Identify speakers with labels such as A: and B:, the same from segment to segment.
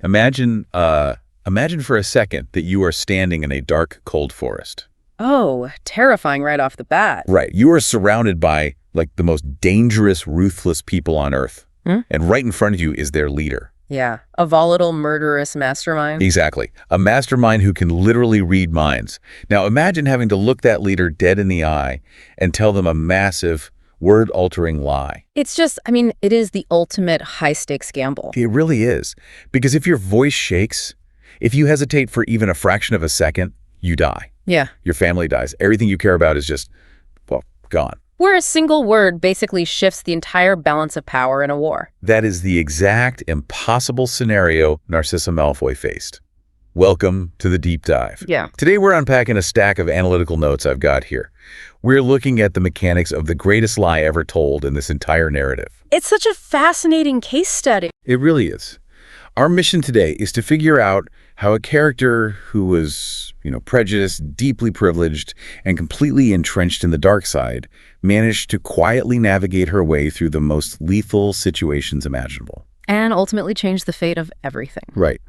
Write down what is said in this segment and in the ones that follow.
A: Imagine for a second that you are standing in a dark, cold forest.
B: Oh, terrifying right off the bat.
A: Right. You are surrounded by, like, the most dangerous, ruthless people on Earth. And right in front of you is their leader.
B: Yeah, a volatile, murderous mastermind.
A: Exactly. A mastermind who can literally read minds. Now, imagine having to look that leader dead in the eye and tell them a massive, word-altering lie.
B: It's just, I mean, it is the ultimate high-stakes gamble.
A: It really is. Because if your voice shakes, if you hesitate for even a fraction of a second, you die.
B: Yeah.
A: Your family dies. Everything you care about is just, well, gone.
B: Where a single word basically shifts the entire balance of power in a war.
A: That is the exact impossible scenario Narcissa Malfoy faced. Welcome to the deep dive.
B: Yeah.
A: Today we're unpacking a stack of analytical notes I've got here. We're looking at the mechanics of the greatest lie ever told in this entire narrative.
B: It's such a fascinating case study.
A: It really is. Our mission today is to figure out how a character who was, prejudiced, deeply privileged, and completely entrenched in the dark side managed to quietly navigate her way through the most lethal situations imaginable.
B: And ultimately change the fate of everything.
A: Right.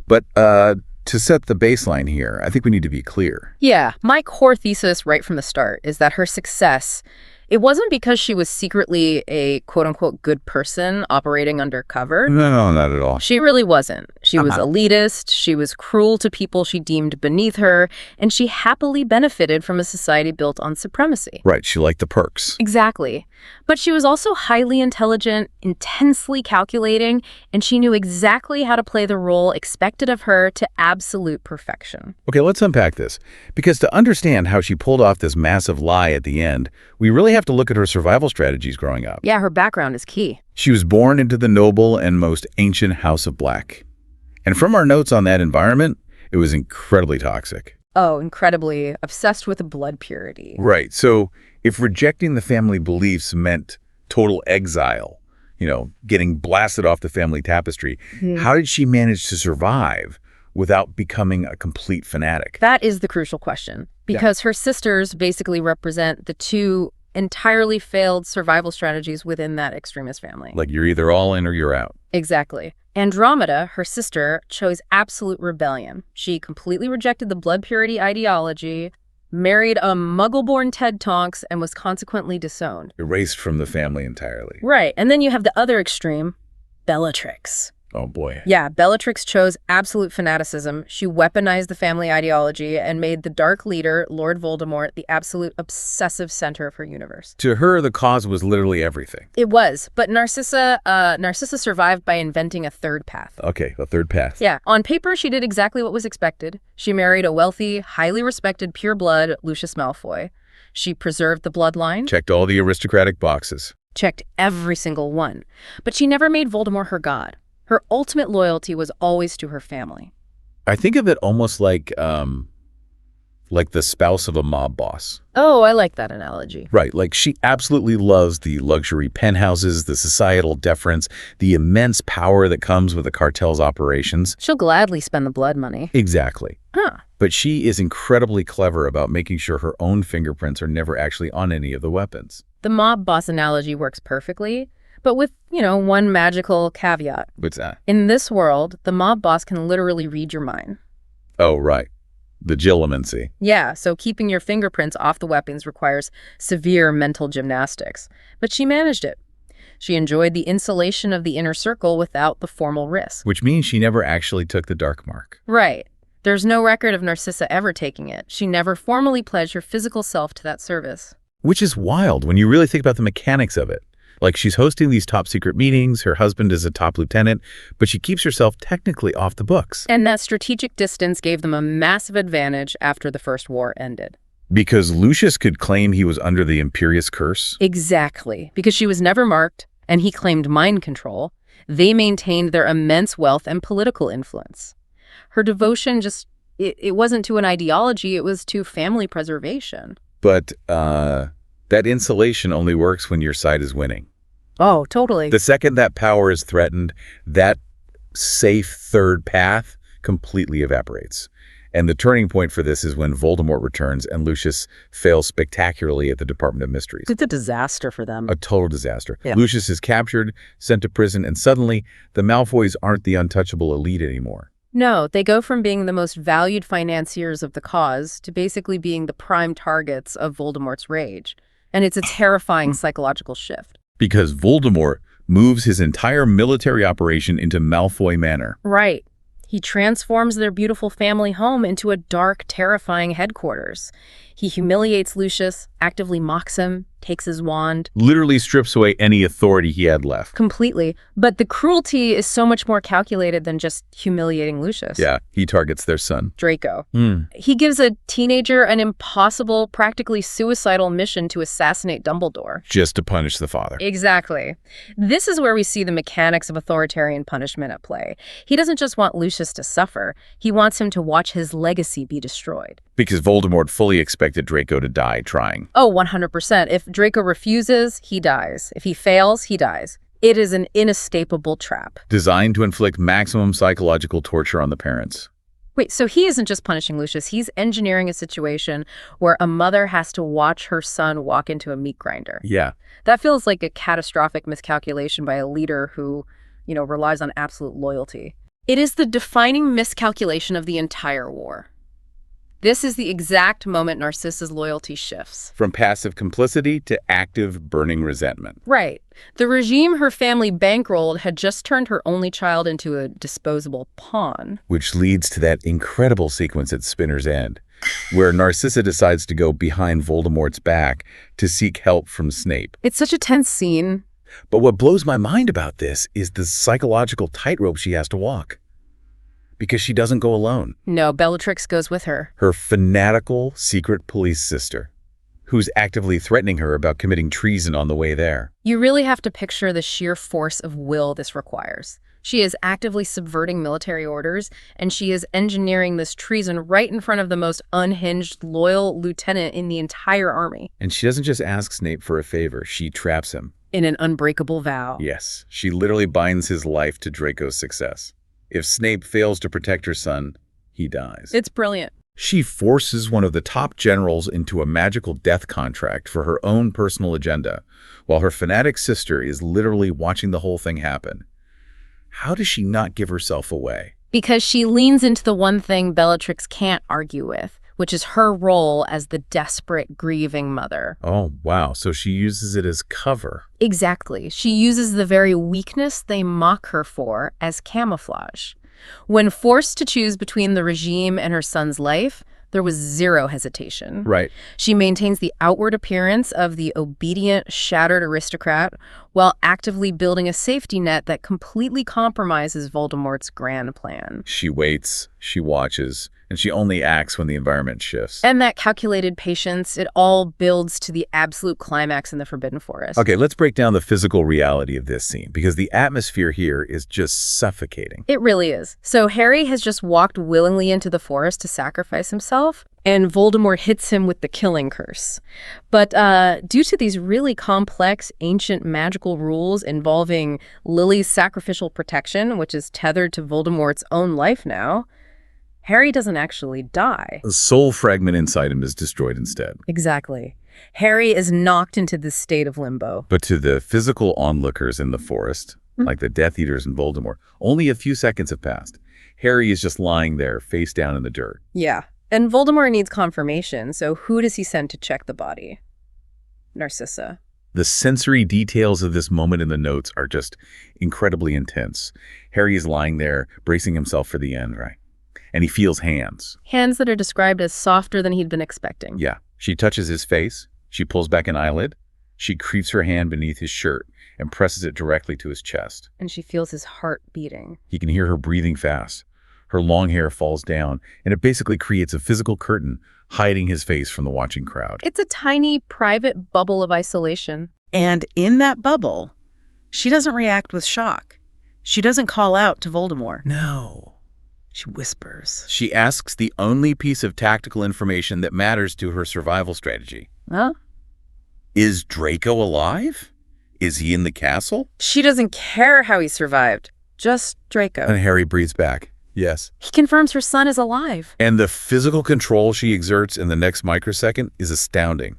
A: But to set the baseline here, I think we need to be clear.
B: Yeah, my core thesis right from the start is that her success, it wasn't because she was secretly a quote-unquote good person operating undercover.
A: No, not at all.
B: She really wasn't. She was elitist, she was cruel to people she deemed beneath her, and she happily benefited from a society built on supremacy.
A: Right, she liked the perks.
B: Exactly. But she was also highly intelligent, intensely calculating, and she knew exactly how to play the role expected of her to absolute perfection.
A: Okay, let's unpack this. Because to understand how she pulled off this massive lie at the end, we really have to look at her survival strategies growing up.
B: Yeah, her background is key.
A: She was born into the noble and most ancient House of Black. And from our notes on that environment, it was incredibly toxic.
B: Oh, incredibly obsessed with blood purity.
A: Right. So if rejecting the family beliefs meant total exile, getting blasted off the family tapestry, how did she manage to survive without becoming a complete fanatic?
B: That is the crucial question, because her sisters basically represent the two entirely failed survival strategies within that extremist family.
A: Like you're either all in or you're out.
B: Exactly. Andromeda, her sister, chose absolute rebellion. She completely rejected the blood purity ideology, married a muggle-born Ted Tonks, and was consequently disowned.
A: Erased from the family entirely.
B: Right. And then you have the other extreme, Bellatrix.
A: Oh, boy.
B: Yeah, Bellatrix chose absolute fanaticism. She weaponized the family ideology and made the Dark Leader, Lord Voldemort, the absolute obsessive center of her universe.
A: To her, the cause was literally everything.
B: It was, but Narcissa survived by inventing a third path.
A: Okay, a third path.
B: Yeah, on paper, she did exactly what was expected. She married a wealthy, highly respected pureblood Lucius Malfoy. She preserved the bloodline.
A: Checked all the aristocratic boxes.
B: Checked every single one. But she never made Voldemort her god. Her ultimate loyalty was always to her family.
A: I think of it almost like the spouse of a mob boss.
B: Oh, I like that analogy.
A: Right, like she absolutely loves the luxury penthouses, the societal deference, the immense power that comes with the cartel's operations.
B: She'll gladly spend the blood money.
A: Exactly.
B: Huh.
A: But she is incredibly clever about making sure her own fingerprints are never actually on any of the weapons.
B: The mob boss analogy works perfectly, but with, one magical caveat.
A: What's that?
B: In this world, the mob boss can literally read your mind.
A: Oh, right. The Gillimancy.
B: Yeah, so keeping your fingerprints off the weapons requires severe mental gymnastics. But she managed it. She enjoyed the insulation of the inner circle without the formal risk.
A: Which means she never actually took the dark mark.
B: Right. There's no record of Narcissa ever taking it. She never formally pledged her physical self to that service.
A: Which is wild when you really think about the mechanics of it. Like she's hosting these top secret meetings, her husband is a top lieutenant, but she keeps herself technically off the books.
B: And that strategic distance gave them a massive advantage after the First War ended.
A: Because Lucius could claim he was under the Imperious Curse?
B: Exactly. Because she was never marked, and he claimed mind control, they maintained their immense wealth and political influence. Her devotion it wasn't to an ideology, it was to family preservation.
A: But that insulation only works when your side is winning.
B: Oh, totally.
A: The second that power is threatened, that safe third path completely evaporates. And the turning point for this is when Voldemort returns and Lucius fails spectacularly at the Department of Mysteries.
B: It's a disaster for them.
A: A total disaster.
B: Yeah.
A: Lucius is captured, sent to prison, and suddenly the Malfoys aren't the untouchable elite anymore.
B: No, they go from being the most valued financiers of the cause to basically being the prime targets of Voldemort's rage. And it's a terrifying psychological shift.
A: Because Voldemort moves his entire military operation into Malfoy Manor.
B: Right. He transforms their beautiful family home into a dark, terrifying headquarters. He humiliates Lucius, actively mocks him, takes his wand.
A: Literally strips away any authority he had left.
B: Completely. But the cruelty is so much more calculated than just humiliating Lucius.
A: Yeah, he targets their son.
B: Draco. He gives a teenager an impossible, practically suicidal mission to assassinate Dumbledore.
A: Just to punish the father.
B: Exactly. This is where we see the mechanics of authoritarian punishment at play. He doesn't just want Lucius to suffer. He wants him to watch his legacy be destroyed.
A: Because Voldemort fully expected Draco to die trying.
B: Oh, 100%. If Draco refuses, he dies. If he fails, he dies. It is an inescapable trap.
A: Designed to inflict maximum psychological torture on the parents.
B: Wait, so he isn't just punishing Lucius. He's engineering a situation where a mother has to watch her son walk into a meat grinder.
A: Yeah.
B: That feels like a catastrophic miscalculation by a leader who, relies on absolute loyalty. It is the defining miscalculation of the entire war. This is the exact moment Narcissa's loyalty shifts.
A: From passive complicity to active burning resentment.
B: Right. The regime her family bankrolled had just turned her only child into a disposable pawn.
A: Which leads to that incredible sequence at Spinner's End, where Narcissa decides to go behind Voldemort's back to seek help from Snape.
B: It's such a tense scene.
A: But what blows my mind about this is the psychological tightrope she has to walk. Because she doesn't go alone.
B: No, Bellatrix goes with her.
A: Her fanatical secret police sister, who's actively threatening her about committing treason on the way there.
B: You really have to picture the sheer force of will this requires. She is actively subverting military orders, and she is engineering this treason right in front of the most unhinged, loyal lieutenant in the entire army.
A: And she doesn't just ask Snape for a favor, she traps him.
B: In an unbreakable vow.
A: Yes, she literally binds his life to Draco's success. If Snape fails to protect her son, he dies.
B: It's brilliant.
A: She forces one of the top generals into a magical death contract for her own personal agenda, while her fanatic sister is literally watching the whole thing happen. How does she not give herself away?
B: Because she leans into the one thing Bellatrix can't argue with, which is her role as the desperate, grieving mother.
A: Oh, wow. So she uses it as cover.
B: Exactly. She uses the very weakness they mock her for as camouflage. When forced to choose between the regime and her son's life, there was zero hesitation.
A: Right.
B: She maintains the outward appearance of the obedient, shattered aristocrat while actively building a safety net that completely compromises Voldemort's grand plan.
A: She waits, she watches, and she only acts when the environment shifts.
B: And that calculated patience, it all builds to the absolute climax in the Forbidden Forest.
A: Okay, let's break down the physical reality of this scene, because the atmosphere here is just suffocating.
B: It really is. So Harry has just walked willingly into the forest to sacrifice himself, and Voldemort hits him with the killing curse. But due to these really complex, ancient magical rules involving Lily's sacrificial protection, which is tethered to Voldemort's own life now, Harry doesn't actually die.
A: The soul fragment inside him is destroyed instead.
B: Exactly. Harry is knocked into this state of limbo.
A: But to the physical onlookers in the forest, like the Death Eaters and Voldemort, only a few seconds have passed. Harry is just lying there, face down in the dirt.
B: Yeah. And Voldemort needs confirmation, so who does he send to check the body? Narcissa.
A: The sensory details of this moment in the notes are just incredibly intense. Harry is lying there, bracing himself for the end, right? And he feels hands.
B: Hands that are described as softer than he'd been expecting.
A: Yeah. She touches his face. She pulls back an eyelid. She creeps her hand beneath his shirt and presses it directly to his chest.
B: And she feels his heart beating.
A: He can hear her breathing fast. Her long hair falls down, and it basically creates a physical curtain hiding his face from the watching crowd.
B: It's a tiny, private bubble of isolation.
C: And in that bubble, she doesn't react with shock. She doesn't call out to Voldemort.
A: No.
C: She whispers.
A: She asks the only piece of tactical information that matters to her survival strategy.
B: Huh?
A: Is Draco alive? Is he in the castle?
B: She doesn't care how he survived. Just Draco.
A: And Harry breathes back. Yes.
B: He confirms her son is alive.
A: And the physical control she exerts in the next microsecond is astounding.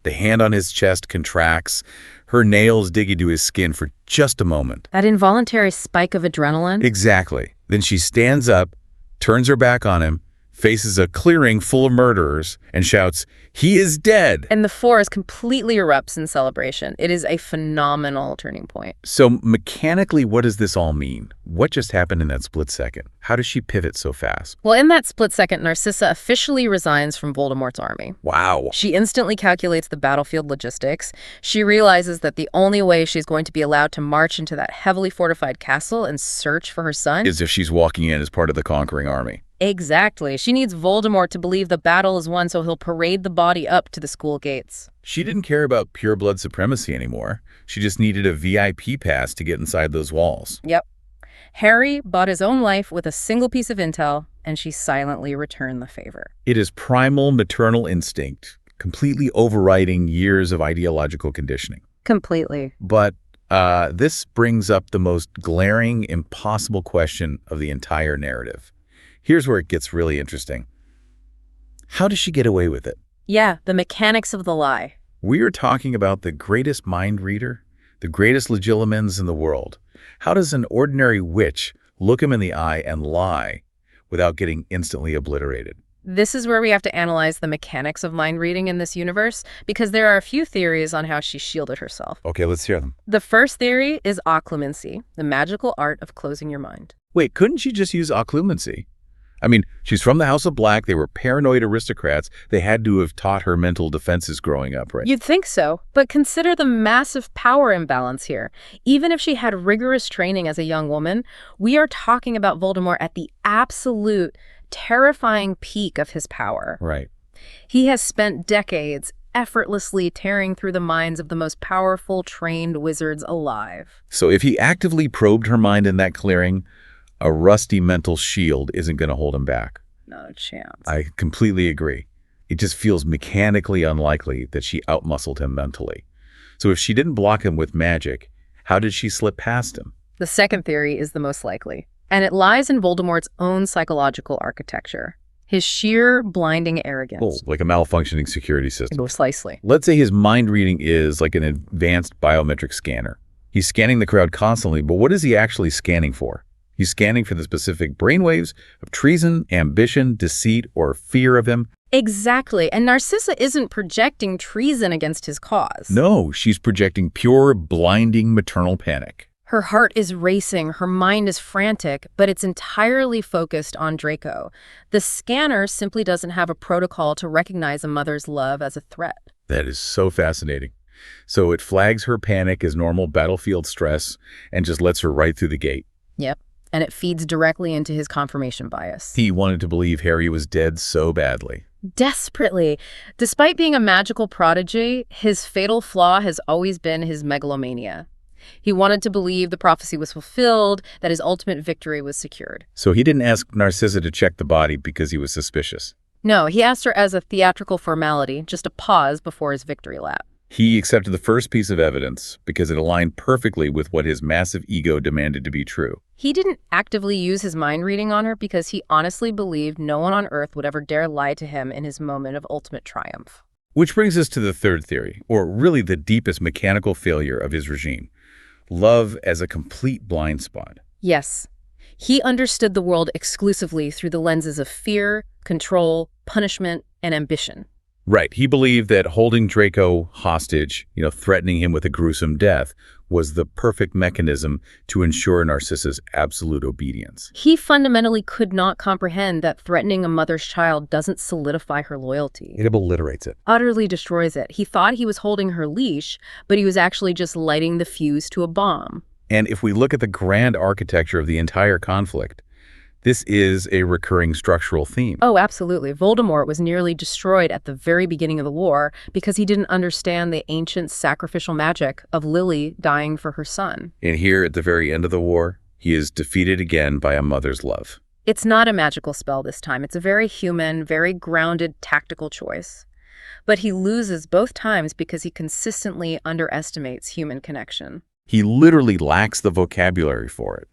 A: The hand on his chest contracts, her nails dig into his skin for just a moment.
B: That involuntary spike of adrenaline?
A: Exactly. Then she stands up, turns her back on him, faces a clearing full of murderers, and shouts, "He is dead!"
B: And the forest completely erupts in celebration. It is a phenomenal turning point.
A: So mechanically, what does this all mean? What just happened in that split second? How does she pivot so fast?
B: Well, in that split second, Narcissa officially resigns from Voldemort's army.
A: Wow.
B: She instantly calculates the battlefield logistics. She realizes that the only way she's going to be allowed to march into that heavily fortified castle and search for her son
A: Is if she's walking in as part of the conquering army.
B: Exactly. She needs Voldemort to believe the battle is won so he'll parade the body up to the school gates.
A: She didn't care about pure blood supremacy anymore. She just needed a VIP pass to get inside those walls.
B: Yep. Harry bought his own life with a single piece of intel, and she silently returned the favor.
A: It is primal maternal instinct, completely overriding years of ideological conditioning.
B: Completely.
A: But this brings up the most glaring, impossible question of the entire narrative. Here's where it gets really interesting. How does she get away with it?
B: Yeah, the mechanics of the lie.
A: We are talking about the greatest mind reader, the greatest legilimens in the world. How does an ordinary witch look him in the eye and lie without getting instantly obliterated?
B: This is where we have to analyze the mechanics of mind reading in this universe, because there are a few theories on how she shielded herself.
A: Okay, let's hear them.
B: The first theory is occlumency, the magical art of closing your mind.
A: Wait, couldn't she just use occlumency? I mean, she's from the House of Black. They were paranoid aristocrats. They had to have taught her mental defenses growing up, right?
B: You'd think so, but consider the massive power imbalance here. Even if she had rigorous training as a young woman, we are talking about Voldemort at the absolute terrifying peak of his power.
A: Right.
B: He has spent decades effortlessly tearing through the minds of the most powerful, trained wizards alive.
A: So if he actively probed her mind in that clearing, a rusty mental shield isn't going to hold him back.
B: Not a chance.
A: I completely agree. It just feels mechanically unlikely that she outmuscled him mentally. So if she didn't block him with magic, how did she slip past him?
B: The second theory is the most likely, and it lies in Voldemort's own psychological architecture. His sheer blinding arrogance.
A: Oh, like a malfunctioning security system.
B: Precisely.
A: Let's say his mind reading is like an advanced biometric scanner. He's scanning the crowd constantly, but what is he actually scanning for? He's scanning for the specific brainwaves of treason, ambition, deceit, or fear of him.
B: Exactly. And Narcissa isn't projecting treason against his cause.
A: No, she's projecting pure, blinding maternal panic.
B: Her heart is racing, her mind is frantic, but it's entirely focused on Draco. The scanner simply doesn't have a protocol to recognize a mother's love as a threat.
A: That is so fascinating. So it flags her panic as normal battlefield stress and just lets her right through the gate.
B: Yep. And it feeds directly into his confirmation bias.
A: He wanted to believe Harry was dead so badly.
B: Desperately. Despite being a magical prodigy, his fatal flaw has always been his megalomania. He wanted to believe the prophecy was fulfilled, that his ultimate victory was secured.
A: So he didn't ask Narcissa to check the body because he was suspicious.
B: No, he asked her as a theatrical formality, just a pause before his victory lap.
A: He accepted the first piece of evidence because it aligned perfectly with what his massive ego demanded to be true.
B: He didn't actively use his mind reading on her because he honestly believed no one on Earth would ever dare lie to him in his moment of ultimate triumph.
A: Which brings us to the third theory, or really the deepest mechanical failure of his regime. Love as a complete blind spot.
B: Yes. He understood the world exclusively through the lenses of fear, control, punishment, and ambition.
A: Right. He believed that holding Draco hostage, threatening him with a gruesome death, was the perfect mechanism to ensure Narcissa's absolute obedience.
B: He fundamentally could not comprehend that threatening a mother's child doesn't solidify her loyalty.
A: It obliterates it.
B: Utterly destroys it. He thought he was holding her leash, but he was actually just lighting the fuse to a bomb.
A: And if we look at the grand architecture of the entire conflict, this is a recurring structural theme.
B: Oh, absolutely. Voldemort was nearly destroyed at the very beginning of the war because he didn't understand the ancient sacrificial magic of Lily dying for her son.
A: And here at the very end of the war, he is defeated again by a mother's love.
B: It's not a magical spell this time. It's a very human, very grounded, tactical choice. But he loses both times because he consistently underestimates human connection.
A: He literally lacks the vocabulary for it.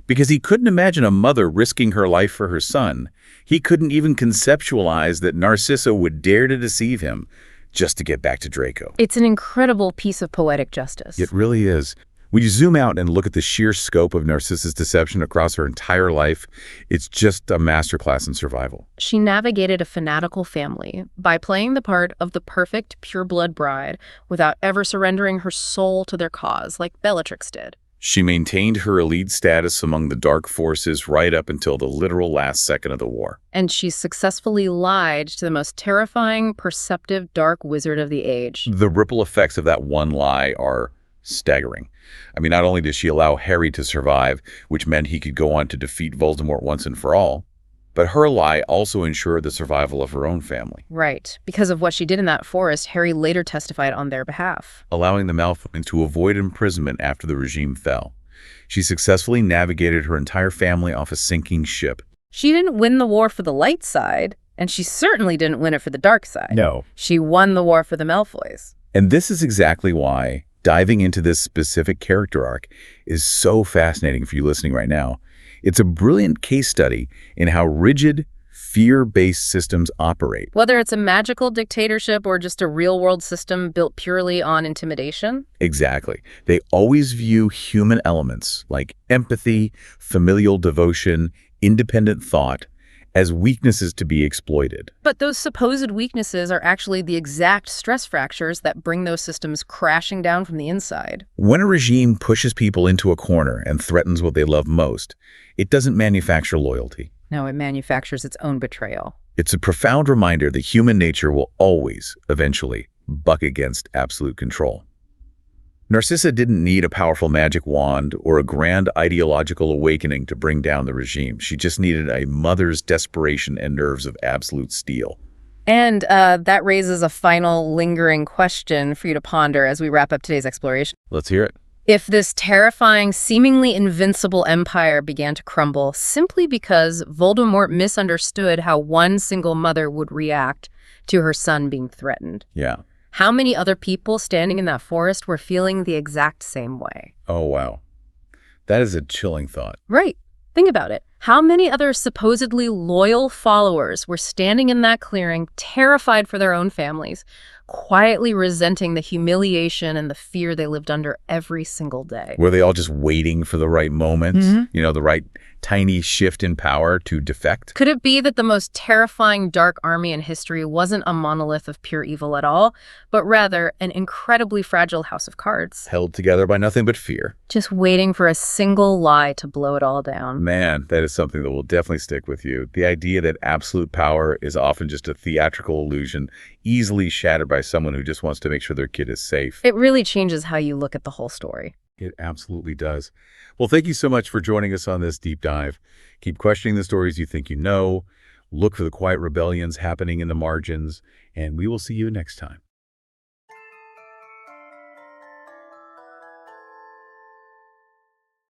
A: because he couldn't imagine a mother risking her life for her son. He couldn't even conceptualize that Narcissa would dare to deceive him just to get back to Draco.
B: It's an incredible piece of poetic justice.
A: It really is. When you zoom out and look at the sheer scope of Narcissa's deception across her entire life, it's just a masterclass in survival.
B: She navigated a fanatical family by playing the part of the perfect pureblood bride without ever surrendering her soul to their cause like Bellatrix did.
A: She maintained her elite status among the dark forces right up until the literal last second of the war.
B: And she successfully lied to the most terrifying, perceptive dark wizard of the age.
A: The ripple effects of that one lie are staggering. I mean, not only did she allow Harry to survive, which meant he could go on to defeat Voldemort once and for all, but her lie also ensured the survival of her own family.
B: Right. Because of what she did in that forest, Harry later testified on their behalf,
A: allowing the Malfoys to avoid imprisonment after the regime fell. She successfully navigated her entire family off a sinking ship.
B: She didn't win the war for the light side, and she certainly didn't win it for the dark side.
A: No.
B: She won the war for the Malfoys.
A: And this is exactly why diving into this specific character arc is so fascinating for you listening right now. It's a brilliant case study in how rigid, fear-based systems operate.
B: Whether it's a magical dictatorship or just a real-world system built purely on intimidation.
A: Exactly. They always view human elements like empathy, familial devotion, independent thought as weaknesses to be exploited.
B: But those supposed weaknesses are actually the exact stress fractures that bring those systems crashing down from the inside.
A: When a regime pushes people into a corner and threatens what they love most, it doesn't manufacture loyalty.
B: No, it manufactures its own betrayal.
A: It's a profound reminder that human nature will always, eventually, buck against absolute control. Narcissa didn't need a powerful magic wand or a grand ideological awakening to bring down the regime. She just needed a mother's desperation and nerves of absolute steel.
B: And that raises a final lingering question for you to ponder as we wrap up today's exploration.
A: Let's hear it.
B: If this terrifying, seemingly invincible empire began to crumble simply because Voldemort misunderstood how one single mother would react to her son being threatened,
A: Yeah.
B: how many other people standing in that forest were feeling the exact same way?
A: Oh, wow. That is a chilling thought.
B: Right. Think about it. How many other supposedly loyal followers were standing in that clearing, terrified for their own families, quietly resenting the humiliation and the fear they lived under every single day?
A: Were they all just waiting for the right moment, the right tiny shift in power to defect?
B: Could it be that the most terrifying dark army in history wasn't a monolith of pure evil at all, but rather an incredibly fragile house of cards?
A: Held together by nothing but fear.
B: Just waiting for a single lie to blow it all down.
A: Man, that is something that will definitely stick with you. The idea that absolute power is often just a theatrical illusion, easily shattered by someone who just wants to make sure their kid is safe.
B: It really changes how you look at the whole story.
A: It absolutely does. Well, thank you so much for joining us on this deep dive. Keep questioning the stories you think you know. Look for the quiet rebellions happening in the margins, and we will see you next time.